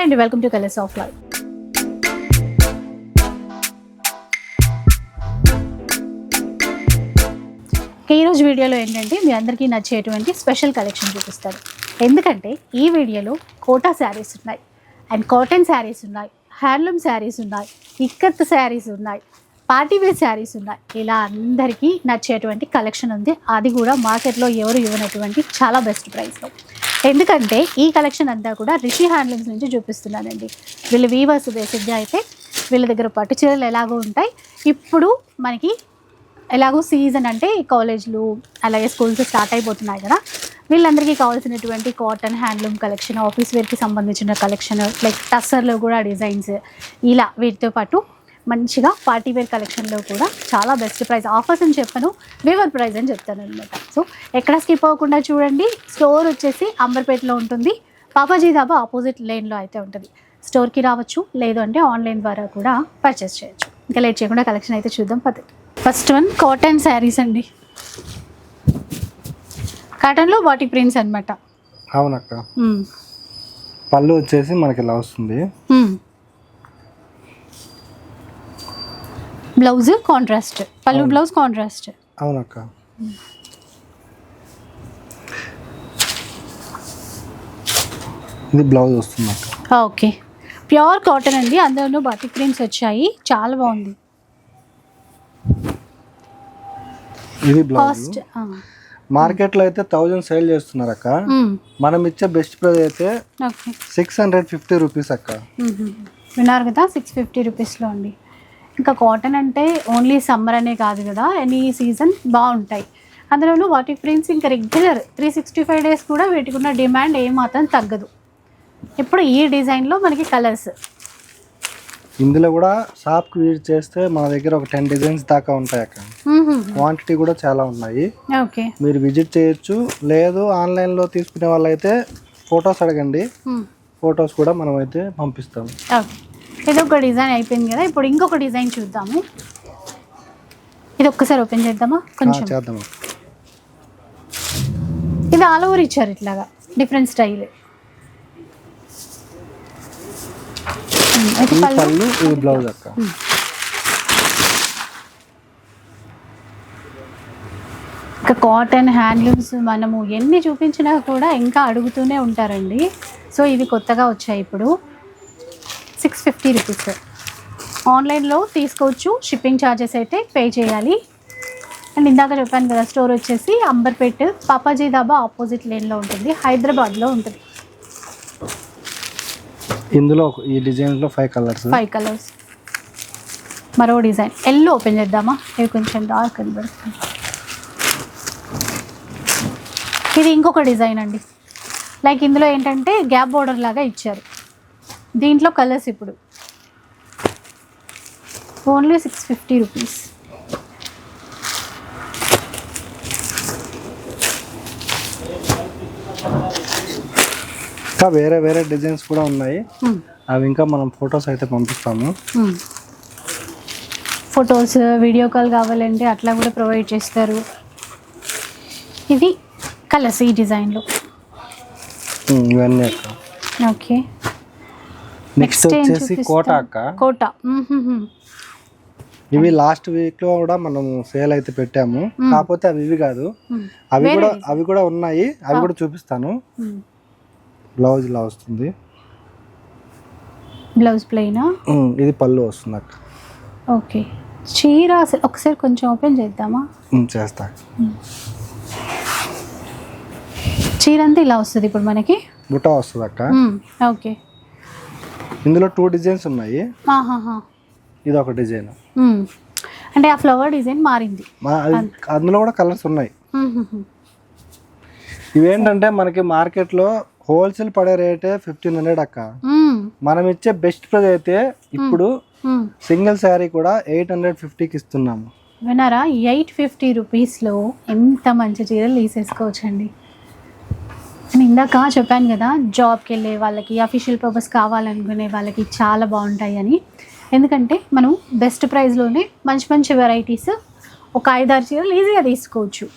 Hi అండి, welcome to colours of life. ఈరోజు వీడియోలో ఏంటంటే మీ అందరికీ నచ్చేటువంటి స్పెషల్ కలెక్షన్ చూపిస్తారు. ఎందుకంటే ఈ వీడియోలో కోటా శారీస్ ఉన్నాయి, అండ్ కాటన్ శారీస్ ఉన్నాయి, హ్యాండ్లూమ్ శారీస్ ఉన్నాయి, ఇక్కత్ శారీస్ ఉన్నాయి, పార్టీవేర్ శారీస్ ఉన్నాయి. ఇలా అందరికీ నచ్చేటువంటి కలెక్షన్ ఉంది. అది కూడా మార్కెట్లో ఎవరు ఇవ్వనటువంటి చాలా బెస్ట్ ప్రైస్లో. ఎందుకంటే ఈ కలెక్షన్ అంతా కూడా రిషి హ్యాండ్లూమ్స్ నుంచి చూపిస్తున్నానండి. వీళ్ళు వీవర్స్ బేసిక్గా. అయితే వీళ్ళ దగ్గర పట్టు చీరలు ఎలాగో ఉంటాయి. ఇప్పుడు మనకి ఎలాగో సీజన్ అంటే కాలేజ్లు అలాగే స్కూల్స్ స్టార్ట్ అయిపోతున్నాయి కదా, వీళ్ళందరికీ కావాల్సినటువంటి కాటన్ హ్యాండ్లూమ్ కలెక్షన్, ఆఫీస్ వేర్కి సంబంధించిన కలెక్షన్, లైక్ టస్సర్లో కూడా డిజైన్స్, ఇలా వీటితో పాటు మంచిగా పార్టీవేర్ కలెక్షన్లో కూడా చాలా బెస్ట్ ప్రైస్. ఆఫర్స్ అని చెప్పను, వీవర్ ప్రైస్ అని చెప్తాను అనమాట. సో ఎక్కడ స్కిప్ అవ్వకుండా చూడండి. స్టోర్ వచ్చేసి అంబర్పేటలో ఉంటుంది, పాపాజీ ధాబా ఆపోజిట్ లేన్లో అయితే ఉంటుంది. స్టోర్కి రావచ్చు, లేదు అంటే ఆన్లైన్ ద్వారా కూడా పర్చేస్ చేయొచ్చు. ఇంకా లేట్ చేయకుండా కలెక్షన్ అయితే చూద్దాం పద్ధతి. ఫస్ట్ వన్ కాటన్ శారీస్ అండి. కాటన్లో బాటిక్ ప్రింట్స్ అనమాట. అవునక్క. పళ్ళు వచ్చేసి మనకి ఇలా వస్తుంది. బ్లౌజ్ కాంట్రాస్ట్, పళ్ళు బ్లౌజ్ కాంట్రాస్ట్. అవునక్క. ఇది బ్లౌజ్ వస్తుంది అక్క. ఓకే, ప్యూర్ కాటన్ అండి, అందులో బాటిక్ ప్రింట్స్ వచ్చాయి, చాలా బాగుంది. ఇది బ్లౌజ్. మార్కెట్లో అయితే 1000 సేల్ చేస్తున్నారు అక్క. మనం ఇచ్చే బెస్ట్ ప్రైస్ అయితే 650 రూపీస్ అక్క. విన్నారు కదా, 650 రూపీస్లో అండి. ఇంకా కాటన్ అంటే ఓన్లీ సమ్మర్ అనే కాదు కదా, ఎనీ సీజన్ బాగుంటాయి. అందులోనూ వాటి ప్రింట్స్ ఇంకా రెగ్యులర్ 365 డేస్ కూడా వీటికి ఉన్న డిమాండ్ ఏమాత్రం తగ్గదు. ఇప్పుడు ఈ డిజైన్లో మనకి కలర్స్, ఇందులో కూడా షాప్కి విజిట్ చేస్తే మన దగ్గర ఒక 10 డిజైన్స్ దాకా ఉంటాయి అక్క. క్వాంటిటీ కూడా చాలా ఉన్నాయి. ఓకే, మీరు విజిట్ చేయొచ్చు. లేదు ఆన్లైన్లో తీసుకునే వాళ్ళైతే ఫొటోస్ అడగండి, ఫొటోస్ కూడా మనం అయితే పంపిస్తాము. ఓకే, ఇది ఒక డిజైన్ అయిపోయింది కదా, ఇప్పుడు ఇంకొక డిజైన్ చూద్దాము. ఇది ఒక్కసారి ఓపెన్ చేద్దామా కొంచెం? చేద్దాము. ఇది ఆల్ ఓవర్ ఇచ్చారు ఇట్లాగా, డిఫరెంట్ స్టైల్. పళ్ళు, ఇది బ్లౌజ్ అక్క. ఇంకా కాటన్ హ్యాండ్లూమ్స్ మనము ఎన్ని చూపించినా కూడా ఇంకా అడుగుతూనే ఉంటారండి. సో ఇది కొత్తగా వచ్చాయి ఇప్పుడు. 650 రూపీస్. ఆన్లైన్లో తీసుకోవచ్చు, షిప్పింగ్ ఛార్జెస్ అయితే పే చేయాలి. అండ్ ఇందాక చెప్పాను కదా, స్టోర్ వచ్చేసి అంబర్పేట్ పాపాజీ ధాబా ఆపోజిట్ లేన్లో ఉంటుంది, హైదరాబాద్లో ఉంటుంది. ఇందులో ఈ డిజైన్లో 5 కలర్స్. మరో డిజైన్ ఎల్లో ఓపెన్ చేద్దామా? ఇది కొంచెం డార్క్ కనబడుతుంది. ఇది ఇంకొక డిజైన్ అండి. లైక్ ఇందులో ఏంటంటే గ్యాప్ బోర్డర్ లాగా ఇచ్చారు. దీంట్లో కలర్స్ ఇప్పుడు ఓన్లీ 650 రూపీస్. ఇంకా వేరే వేరే డిజైన్స్ కూడా ఉన్నాయి. అవి ఇంకా మనం ఫొటోస్ అయితే పంపిస్తాము. ఫొటోస్, వీడియో కాల్ కావాలంటే అట్లా కూడా ప్రొవైడ్ చేస్తారు. ఇది కలర్స్ ఈ డిజైన్లో ఇవన్నీ అక్క. ఓకే, నెక్స్ట్ వచ్చేసి కోటా అక్క. కోటా. ఇవి లాస్ట్ వీక్ లో కూడా మనం సేల్ అయితే పెట్టాము. కాకపోతే అవి ఇవి కాదు, అవి కూడా ఉన్నాయి. అవి కూడా చూపిస్తాను. బ్లౌజ్ ఇలా వస్తుంది. బ్లౌజ్ ప్లెయినా? ఇది పళ్ళు వస్తుంది అక్క. ఓకే, చీర ఒకసారి కొంచెం ఓపెన్ చేద్దామా? చేస్తా. చీర అంతా ఇలా వస్తుంది ఇప్పుడు మనకి, బుట్ట వస్తుంది అక్క. ఓకే, ఇందులో 2 డిజైన్స్ ఉన్నాయి. ఇది ఒక డిజైన్, అంటే ఆ ఫ్లవర్ డిజైన్ మారింది. అందులో కూడా కలర్స్ ఉన్నాయి. ఇవేంటంటే మనకి మార్కెట్లో హోల్సేల్ పడే రేటే 1500 అక్క. మనం ఇచ్చే బెస్ట్ ప్రైస్ అయితే ఇప్పుడు సింగిల్ శారీ కూడా 850కి ఇస్తున్నాము. విన్నారా, 850 రూపీస్లో ఎంత మంచి చీరలు తీసేసుకోవచ్చండి. నేను ఇందాక చెప్పాను కదా, జాబ్కి వెళ్ళే వాళ్ళకి, అఫీషియల్ పర్పస్ కావాలనుకునే వాళ్ళకి చాలా బాగుంటాయి అని. ఎందుకంటే మనం బెస్ట్ ప్రైస్లోనే మంచి మంచి వెరైటీస్, ఒక 5-6 చీరలు ఈజీగా తీసుకోవచ్చు.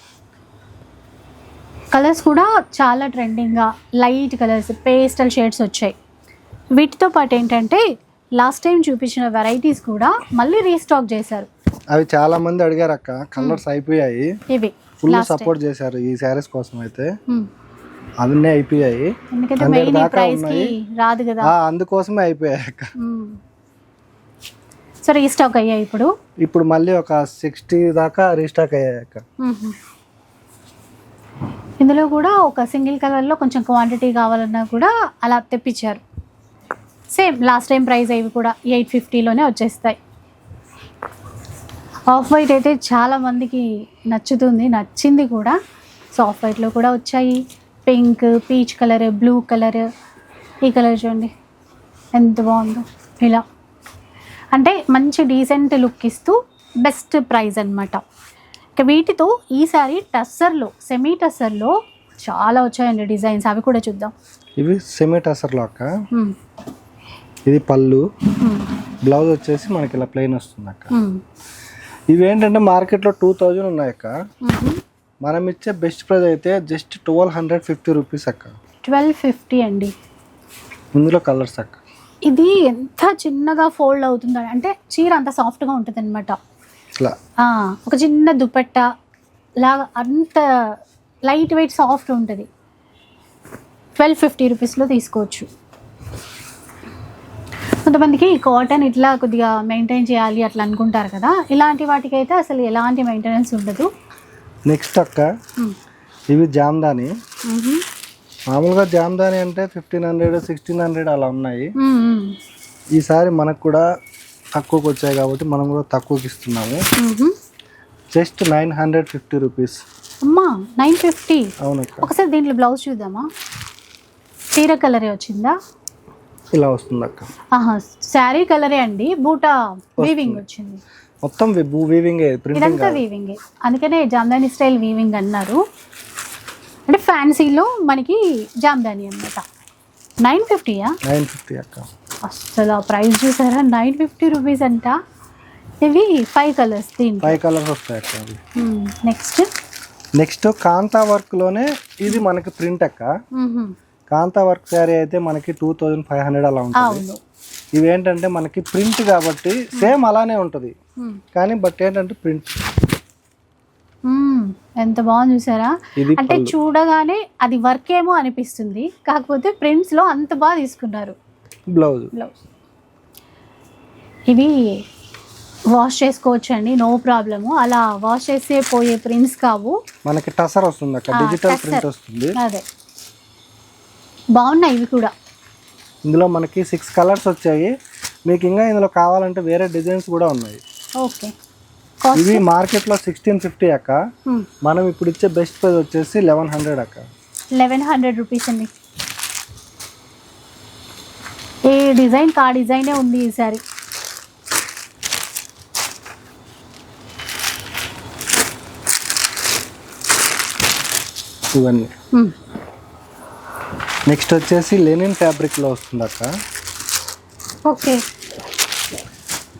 కలర్స్ కూడా చాలా ట్రెండింగ్గా లైట్ కలర్స్, పేస్టల్ షేడ్స్ వచ్చాయి. వీటితో పాటు ఏంటంటే లాస్ట్ టైం చూపించిన వెరైటీస్ కూడా మళ్ళీ రీస్టాక్ చేశారు. అవి చాలా మంది అడిగారు అక్క, కలర్స్ అయిపోయాయి. ఇవి ఫుల్ సపోర్ట్ చేశారు ఈ శారీస్ కోసం అయితే. అవన్నీ అయిపోయాయి, ఎందుకంటే మెయిన్ ప్రైస్ కి రాదు కదా, అందుకోసమే అయిపోయాయి అక్క. సో రీస్టాక్ అయ్యాయి ఇప్పుడు మళ్ళీ ఒక 60 దాకా రీస్టాక్ అయ్యాయి అక్క. ఇందులో కూడా ఒక సింగిల్ కలర్లో కొంచెం క్వాంటిటీ కావాలన్నా కూడా అలా తెప్పించారు. సేమ్ లాస్ట్ టైం ప్రైస్ అవి కూడా 850లోనే వచ్చేస్తాయి. ఆఫ్ వైట్ అయితే చాలా మందికి నచ్చింది కూడా. సో ఆఫ్ వైట్లో కూడా వచ్చాయి. Pink, peach colour, blue colour, ఈ కలర్ చూడండి ఎంత బాగుందో. ఇలా అంటే మంచి డీసెంట్ లుక్ ఇస్తూ బెస్ట్ ప్రైస్ అనమాట. ఇక వీటితో ఈసారి టస్సర్లో, సెమీ టస్సర్లో చాలా వచ్చాయండి డిజైన్స్, అవి కూడా చూద్దాం. ఇవి సెమీ టస్సర్లో అక్క. ఇది పళ్ళు, బ్లౌజ్ వచ్చేసి మనకి ఇలా ప్లెయిన్ వస్తుంది అక్క. ఇవి ఏంటంటే మార్కెట్లో 2000 ఉన్నాయి అక్క. మనం ఇచ్చే బెస్ట్ ప్రైస్ అయితే జస్ట్ 1250 రూపీస్ అక్క. 1250 అండి. ఇందులో కలర్స్ అక్క. ఇది ఎంత చిన్నగా ఫోల్డ్ అవుతుందో, అంటే చీర అంత సాఫ్ట్గా ఉంటుంది అనమాట. ఇట్లా ఒక చిన్న దుపట్టా లాగా అంత లైట్ వెయిట్ సాఫ్ట్ ఉంటుంది. 1250 రూపీస్లో తీసుకోవచ్చు. కొంతమందికి కాటన్ ఇట్లా కొద్దిగా మెయింటైన్ చేయాలి అట్లా అనుకుంటారు కదా, ఇలాంటి వాటికి అయితే అసలు ఎలాంటి మెయింటెనెన్స్ ఉండదు. నెక్స్ట్ అక్క, ఇవి జామ్దాని. మామూలుగా జామ్దాని అంటే 1500, 1600 అలా ఉన్నాయి. ఈసారి మనకు కూడా తక్కువకి వచ్చాయి కాబట్టి మనం కూడా తక్కువకి ఇస్తున్నాము. Just 950 rupees. అమ్మా 950? అవునక్క. ఒకసారి దీంట్లో బ్లౌజ్ చూద్దామా? చీర కలరే వచ్చిందా? ఇలా వస్తుంది అక్క. శారీ కలరే అండి, బూటా వీవింగ్ వచ్చింది. మొత్తం వీవింగ్, ఇదంతా వీవింగ్, అందుకనే జామ్దాని స్టైల్ వీవింగ్ అన్నారు. అంటే ఫ్యాన్సీలో మనకి జామ్దాని అన్నమాట. 950యా? 950 అక్క. అసలు ప్రైస్ చూసారా, 950 రూపీస్ అంట. ఇవి 5 కలర్స్, 5 కలర్స్ వస్తాయి అక్క. నెక్స్ట్ కాంతా వర్క్ లోనే ఇది మనకి ప్రింట్ అక్క. కాంతా వర్క్ శారీ అయితే మనకి 2500 అలా ఉంటుంది. ఇవేంటంటే మనకి ప్రింట్ కాబట్టి సేమ్ అలానే ఉంటుంది, కానీ బట్ ఏంటంటే ప్రింట్ ఎంత బాగుంది చూసారా. అంటే చూడగానే అది వర్క్ ఏమో అనిపిస్తుంది, కాకపోతే ప్రింట్స్ లో అంత బాగా తీసుకున్నారు. బ్లౌజ్ ఇవి వాష్ చేసుకోవచ్చు అండి, నో ప్రాబ్లము. అలా వాష్ చేసే పోయే ప్రింట్స్ కావు, మనకి టసర్ వస్తుంది అక్క, డిజిటల్ ప్రింట్ వస్తుంది. అదే బాగున్నాయి ఇవి కూడా. ఇందులో మనకి 6 కలర్స్ వచ్చాయి. మీకు ఇంకా ఇందులో కావాలంటే వేరే డిజైన్స్ కూడా ఉన్నాయి. ఓకే. ఇవి మార్కెట్లో 1650 అక్క. మనం ఇప్పుడు ఇచ్చే బెస్ట్ ప్రైస్ వచ్చేసి 1100 అక్క. 1100 రూపీస్ అండి. ఏ డిజైన్ కా డిజైనే ఉంది ఈసారి. ఇవన్నీ. నెక్స్ట్ వచ్చేసి లెనిన్ ఫ్యాబ్రిక్లో వస్తుంది అక్క. ఓకే.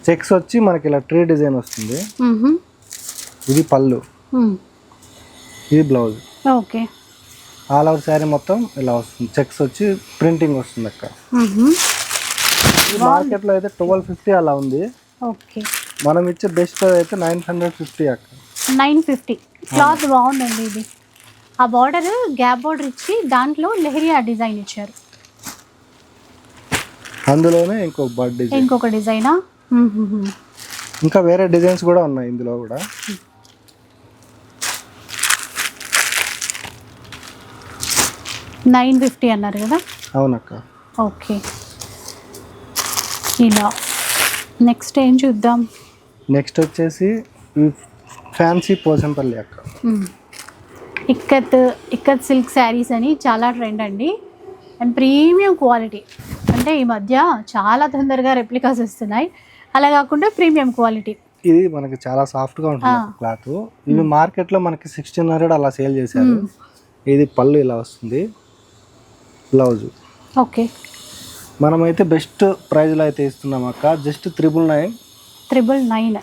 చెక్స్ వచ్చి మనకి ఇలా ట్రీ డిజైన్ వస్తుంది. ఇది పళ్ళు, ఇది blouse. Okay. All over sari మొత్తం ఇలా వస్తుంది. చెక్స్ వచ్చి ప్రింటింగ్ వస్తుంది అక్క. మార్కెట్లో అయితే 1250 అలా ఉంది. ఓకే. మనం ఇచ్చే బెస్ట్ ప్రైస్ అయితే 950 అక్క. 950. క్లాత్ బాగుందండి. ఇది ఆ బార్డర్ గ్యాప్ బార్డర్ ఇచ్చి దాంట్లో లెహరియా డిజైన్ ఇచ్చారు. అందులోనే ఇంకొక డిజైనా? ఇంకా వేరే డిజైన్స్ కూడా ఉన్నాయి ఇందులో కూడా. $950 అన్నారు కదా? అవునక్క. ఓకే. ఇలా నెక్స్ట్ ఏం చూద్దాం. నెక్స్ట్ వచ్చేసి ఫ్యాన్సీ పోచంపల్లి అక్క. ఇక్కత్ సిల్క్ శారీస్ అని చాలా ట్రెండ్ అండి, అండ్ ప్రీమియం క్వాలిటీ. అంటే ఈ మధ్య చాలా తొందరగా రెప్లికాస్ వస్తున్నాయి, అలా కాకుండా ప్రీమియం క్వాలిటీ. ఇది మనకి చాలా సాఫ్ట్గా ఉంటుంది క్లాత్. ఇవి మార్కెట్లో మనకి 1600 అలా సేల్ చేశారు. ఇది పళ్ళు ఇలా వస్తుంది, బ్లౌజ్. ఓకే. మనమైతే బెస్ట్ ప్రైజ్లో అయితే ఇస్తున్నాం అక్క, జస్ట్ 999.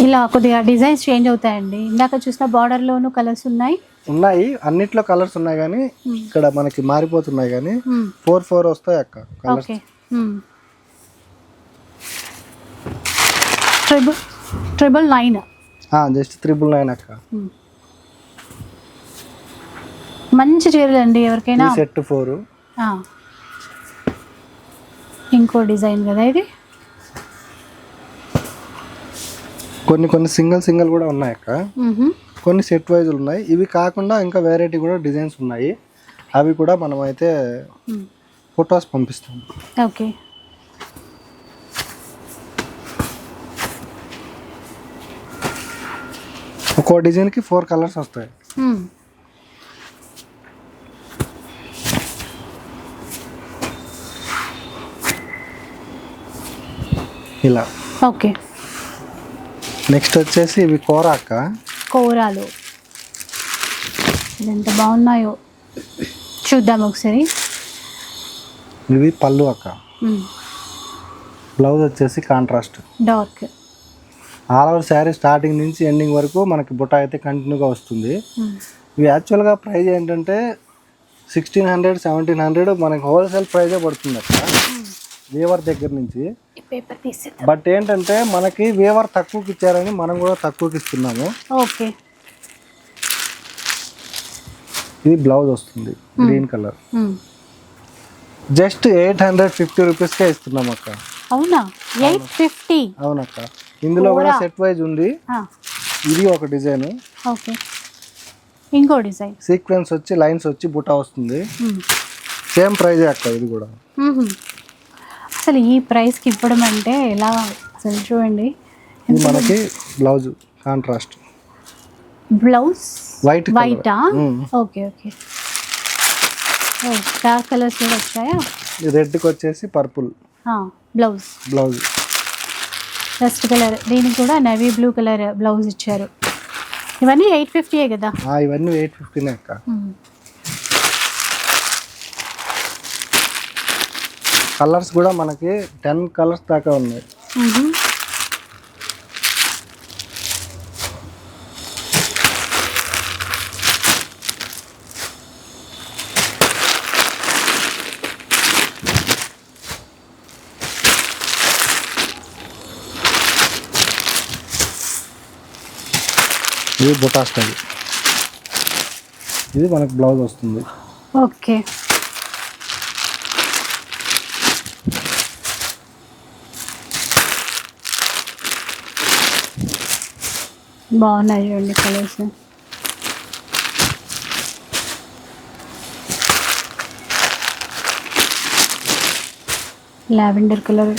ఇలా కొద్దిగా డిజైన్స్ చేంజ్ అవుతాయండి. ఇందాక చూసిన బార్డర్లోనూ కలర్స్ ఉన్నాయి, ఉన్నాయి, అన్నిట్లో కలర్స్ ఉన్నాయి కానీ ఇక్కడ మనకి మారిపోతున్నాయి కానీ 4 వస్తాయి అక్క కలర్స్. ఓకే. ట్రిపుల్ 9. జస్ట్ 999 అక్క. మంచి చీరలు అండి ఎవరికైనా. సెట్ 4. ఇంకో డిజైన్ కదా ఇది. కొన్ని సింగిల్ కూడా ఉన్నాయి అక్క, కొన్ని సెట్ వైజ్ ఉన్నాయి. ఇవి కాకుండా ఇంకా వెరైటీ కూడా డిజైన్స్ ఉన్నాయి, అవి కూడా మనం అయితే ఫొటోస్ పంపిస్తాం. ఓకే. ఒక్కో డిజైన్కి 4 కలర్స్ వస్తాయి. ఇలా. ఓకే. నెక్స్ట్ వచ్చేసి ఇవి కూర అక్క. కూరలు ఎంత బాగున్నాయో చూద్దాం ఒకసారి. ఇవి పళ్ళు అక్క. బ్లౌజ్ వచ్చేసి contrast dark. All over sari starting నుంచి ఎండింగ్ వరకు మనకి బుట్ట అయితే కంటిన్యూగా వస్తుంది. ఇవి యాక్చువల్గా ప్రైస్ ఏంటంటే 1600 1700 మనకి హోల్సేల్ ప్రైజే పడుతుంది అక్క వీవర్ దగ్గర నుంచి. బట్ ఏంటంటే మనకి వీవర్ తక్కువకి ఇచ్చారని మనం కూడా తక్కువకి ఇస్తున్నాము. ఓకే. ఇది బ్లౌజ్ వస్తుంది గ్రీన్ కలర్. జస్ట్ 850 రూపీస్కే ఇస్తున్నాం అక్క. అవునా? 850. అవునక్క. ఇందులో కూడా సెట్ వైజ్ ఉంది. ఇది ఒక డిజైన్. ఓకే. ఇంకో డిజైన్ సీక్వెన్స్ వచ్చి లైన్స్ వచ్చి బుట్ట వస్తుంది. సేమ్ ప్రైజే అక్క ఇది కూడా. అసలు ఈ ప్రైస్కి ఇవ్వడం అంటే ఎలా అసలు చూడండి. ఇది మనకి బ్లౌజ్ కాంట్రాస్ట్. బ్లౌజ్ వైటా? ఓకే. ఓకే. డార్క్ కలర్స్ కూడా వచ్చాయా? రెడ్కి వచ్చేసి పర్పుల్ బ్లౌజ్. డస్ట్ కలర్, దీనికి కూడా నేవీ బ్లూ కలర్ బ్లౌజ్ ఇచ్చారు. ఇవన్నీ 850 కదా? ఇవన్నీ 850 అక్క. కలర్స్ కూడా మనకి 10 కలర్స్ దాకా ఉన్నాయి. ఇది బుటా స్టైల్. ఇది మనకు బ్లౌజ్ వస్తుంది. ఓకే. బాగున్నాయి చూడండి కలర్స్. Lavender colour.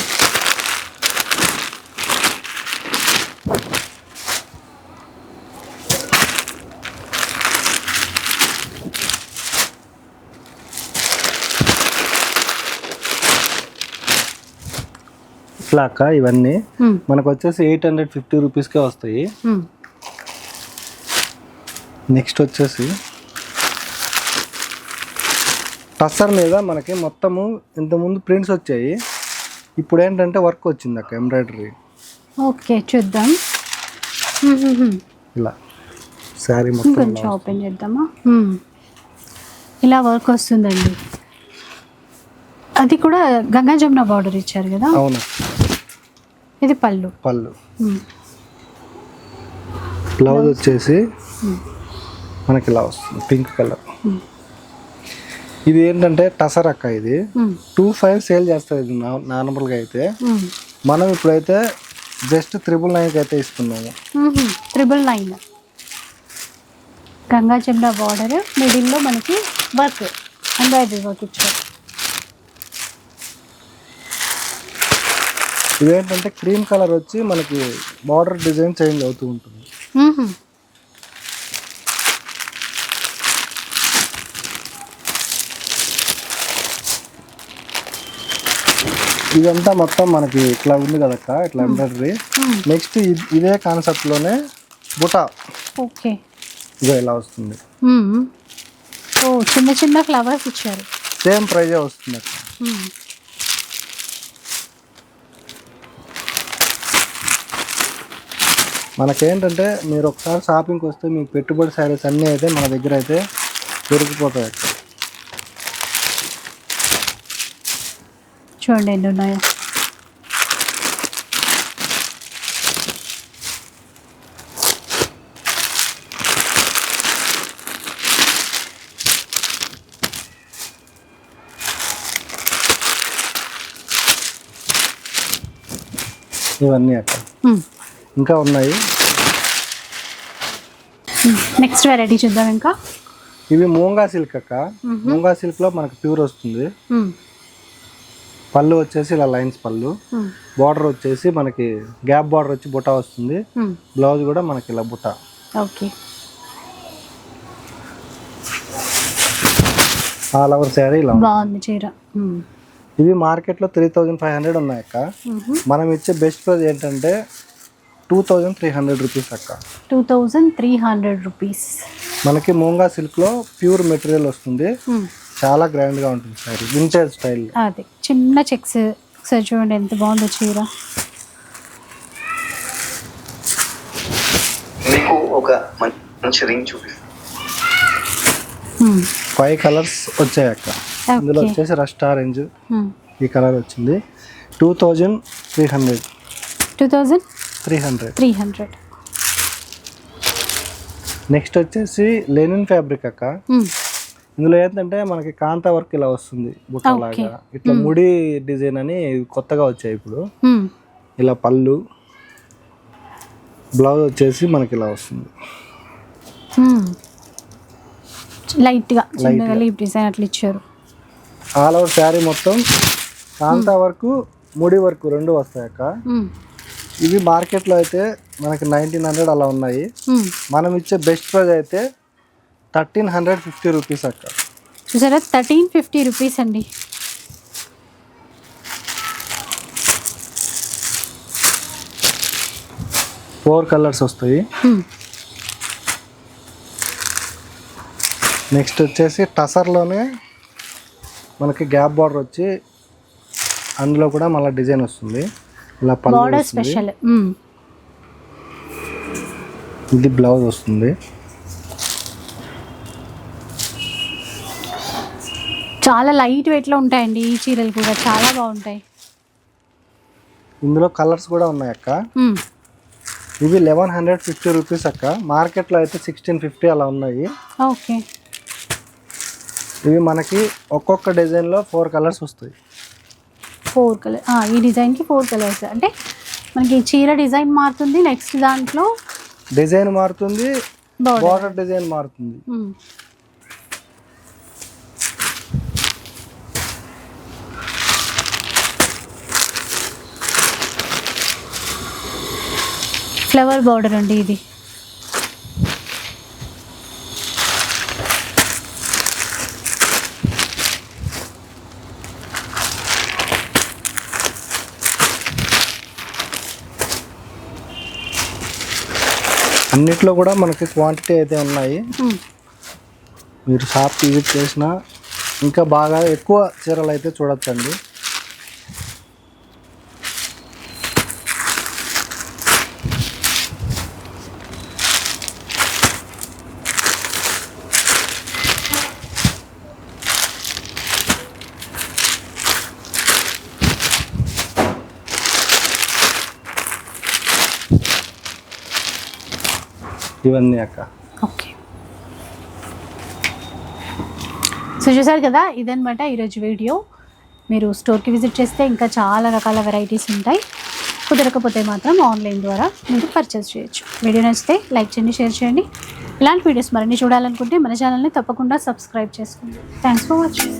ఇట్లా అక్క ఇవన్నీ మనకు వచ్చేసి 850 రూపీస్కే వస్తాయి. నెక్స్ట్ వచ్చేసి టస్సర్ మీద మనకి మొత్తము ఇంతకుముందు ప్రింట్స్ వచ్చాయి, ఇప్పుడు ఏంటంటే వర్క్ వచ్చింది అక్క ఎంబ్రాయిడరీ. ఓకే చూద్దాం. ఇలా శారీ మొత్తం కొంచెం ఓపెన్ చేద్దామా? ఇలా వర్క్ వస్తుందండి. అది కూడా గంగా జమున బార్డర్ ఇచ్చారు కదా? అవును. ఇది పళ్ళు. బ్లౌజ్ వచ్చేసి మనకి ఇలా వస్తుంది పింక్ కలర్. ఇది ఏంటంటే టసర్ అక్క. ఇది 25 సేల్ చేస్తుంది ఇది నార్మల్గా అయితే. మనం ఇప్పుడైతే జస్ట్ 999 అయితే ఇస్తున్నాము. 999. గంగా జమున బార్డర్, మిడిల్లో మనకి వర్క్ ఎంబ్రాయిడరీ వర్క్ ఇచ్చారు. ఇదేంటంటే క్రీమ్ కలర్ వచ్చి మనకి బార్డర్ డిజైన్ చేంజ్ అవుతూ ఉంటుంది. ఇదంతా మొత్తం మనకి ఇట్లా ఉంది కదక్క, ఇట్లా ఎంబ్రాయిడరీ. నెక్స్ట్ ఇదే కాన్సెప్ట్ లోనే బుటా. ఓకే. ఇదో ఇలా వస్తుంది. ఓ చిన్న చిన్న ఫ్లవర్స్ ఇచ్చారు. సేమ్ ప్రైజే వస్తుంది అక్క. మనకేంటంటే మీరు ఒకసారి షాపింగ్కి వస్తే మీకు పెట్టుబడి శారీస్ అన్నీ అయితే మన దగ్గర అయితే దొరికిపోతాయి అక్క. చూడండి ఎన్ని ఉన్నాయో. ఇవన్నీ అక్క ఇంకా ఉన్నాయి. నెక్స్ట్ వెరైటీ చూద్దాం. ఇంకా ఇవి మూంగా సిల్క్ అక్క. మూంగా సిల్క్లో మనకు ప్యూర్ వస్తుంది. పళ్ళు వచ్చేసి ఇలా లైన్స్ పళ్ళు, బార్డర్ వచ్చేసి మనకి గ్యాప్ బార్డర్ వచ్చి బుట్ట వస్తుంది. బ్లౌజ్ కూడా మనకి ఇలా బుట్ట. ఓకే. ఆల్ ఓవర్ శారీ ఇలా బాగుంది చీర. ఇవి మార్కెట్లో 3500 ఉన్నాయి అక్క. మనం ఇచ్చే బెస్ట్ ప్రైస్ ఏంటంటే 2300 రూపీస్ అక్క. 2300 రూపీస్. మనకి మూంగా సిల్క్లో ప్యూర్ మెటీరియల్ వస్తుంది. చాలా గ్రాండ్గా ఉంటుంది సారీ, వింటేజ్ స్టైల్. అదే చిన్న చెక్స్ ఒకసారి చూడండి ఎంత బాగుందో చీర. మీకు ఒక మంచి రింగ్ చూపిస్తాను. 5 కలర్స్ వచ్చాయి అక్క. ఇందులో వచ్చేసి రస్ట్ ఆరెంజ్ ఈ కలర్ వచ్చింది. 2300. 2300. నెక్స్ట్ వచ్చేసి లెనిన్ ఫ్యాబ్రిక్ అక్క. ఇందులో ఏంటంటే మనకి కాంతా వర్క్ ఇలా వస్తుంది బుట్టలాగా. ఇట్లా ముడి డిజైన్ అని కొత్తగా వచ్చాయి ఇప్పుడు. ఇలా పళ్ళు, బ్లౌజ్ వచ్చేసి మనకి ఇలా వస్తుంది. లైట్గా చిన్నగా లీప్ డిజైన్ అట్లా ఇచ్చారు. ఆల్ ఓవర్ శారీ మొత్తం కాంతా వర్క్, ముడి వర్క్ రెండు వస్తాయి అక్క. ఇవి మార్కెట్లో అయితే మనకి 1900 అలా ఉన్నాయి. మనం ఇచ్చే బెస్ట్ ప్రైస్ అయితే 1350 రూపీస్ అక్క. చూసారా 1350 రూపీస్ అండి. ఫోర్ కలర్స్ వస్తాయి. నెక్స్ట్ వచ్చేసి టసర్లోనే మనకి గ్యాప్ బార్డర్ వచ్చి అందులో కూడా మళ్ళీ డిజైన్ వస్తుంది. ఇలా పళ్ళు స్పెషల్. ఇది బ్లౌజ్ వస్తుంది. చాలా లైట్ వెయిట్లో ఉంటాయండి ఈ చీరలు కూడా, చాలా బాగుంటాయి. ఇందులో కలర్స్ కూడా ఉన్నాయి అక్క. ఇవి 1150 రూపీస్ అక్క. మార్కెట్లో అయితే 1650 అలా ఉన్నాయి. ఓకే. ఇవి మనకి ఒక్కొక్క డిజైన్లో 4 కలర్స్ వస్తాయి. 4 కలర్. ఈ డిజైన్కి 4 కలర్స్ అంటే మనకి చీర డిజైన్ మారుతుంది, నెక్స్ట్ దాంట్లో డిజైన్ మారుతుంది, బార్డర్ డిజైన్ మారుతుంది. ఫ్లవర్ బార్డర్ అండి ఇది. అన్నిట్లో కూడా మనకి క్వాంటిటీ అయితే ఉన్నాయి. మీరు షాప్ విజిట్ చేసినా ఇంకా బాగా ఎక్కువ చీరలు అయితే చూడొచ్చండి. ఇవన్నీ అక్క. ఓకే. సో చూసారు కదా, ఇదనమాట ఈరోజు వీడియో. మీరు స్టోర్కి విజిట్ చేస్తే ఇంకా చాలా రకాల వెరైటీస్ ఉంటాయి. కుదరకపోతే మాత్రం ఆన్లైన్ ద్వారా మీరు పర్చేస్ చేయొచ్చు. వీడియో నచ్చితే లైక్ చేయండి, షేర్ చేయండి. ఇలాంటి వీడియోస్ మరిన్ని చూడాలనుకుంటే మన ఛానల్ని తప్పకుండా సబ్స్క్రైబ్ చేసుకోండి. Thanks for watching.